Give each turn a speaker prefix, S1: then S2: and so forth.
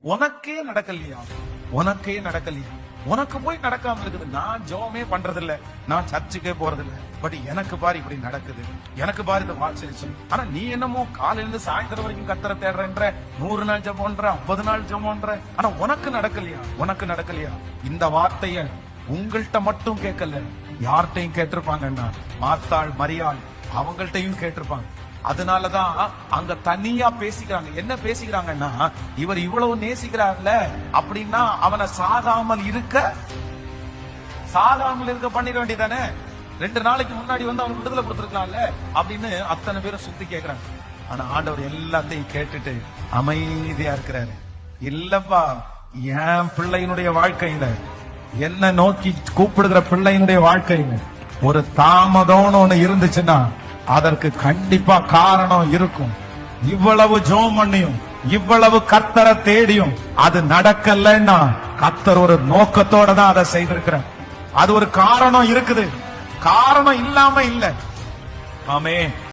S1: உனக்கே நடக்கலையா? உனக்கே நடக்கலையா? உனக்கு போய் நடக்காம இருக்குது. நான் ஜெபமே பண்றது இல்ல, நான் சர்ச்சுக்கே போறது இல்ல, பட் எனக்கு பாரு இப்படி நடக்குது, எனக்கு பாரு இந்த வாட்சேஷன். ஆனா நீ என்னமோ காலையில இருந்து சாயந்தரம் வரைக்கும் கத்தரை தேடுறன்ற, 100 நாள் ஜெபம்ன்ற, 50 நாள் ஜெபம்ன்ற, ஆனா உனக்கு நடக்கலையா? உனக்கு நடக்கலையா? இந்த வார்த்தைய உங்கள்கிட்ட மட்டும் கேட்கல, யார்கிட்டையும் கேட்டிருப்பாங்கன்னா, மார்த்தாள் மரியாள் அவங்கள்ட்டையும் கேட்டிருப்பாங்க. அதனாலதான் அங்க தனியா பேசிக்கிறாங்க. என்ன பேசிக்கிறாங்கன்னா, இவர் இவ்வளவு நேசிக்கிறார்ல அப்படின்னா அவனை சாகாமல் இருக்க பண்ணிட வேண்டியதானே. 2 நாளைக்கு முன்னாடி வந்து அவனுக்கு விடுதலை கொடுத்திருக்கலாம்ல அப்படின்னு அத்தனை பேரும் சுத்தி கேக்குறாங்க. ஆனா ஆண்டவர் எல்லாத்தையும் கேட்டுட்டு அமைதியா இருக்கிறாரு. இல்லப்பா, என் பிள்ளையினுடைய வாழ்க்கையில, என்ன நோக்கி கூப்பிடுகிற பிள்ளையினுடைய வாழ்க்கையில ஒரு தாமதம்னு ஒண்ணு இருந்துச்சுன்னா அதற்கு கண்டிப்பா காரணம் இருக்கும். இவ்வளவு ஜெபம் பண்ணியும், இவ்வளவு கர்த்தரை தேடியும் அது நடக்கலன்னா கர்த்தர் ஒரு நோக்கத்தோட தான் அதை செய்திருக்கிறார். அது ஒரு காரணம் இருக்குது, காரணம் இல்லாம இல்ல. ஆமென்.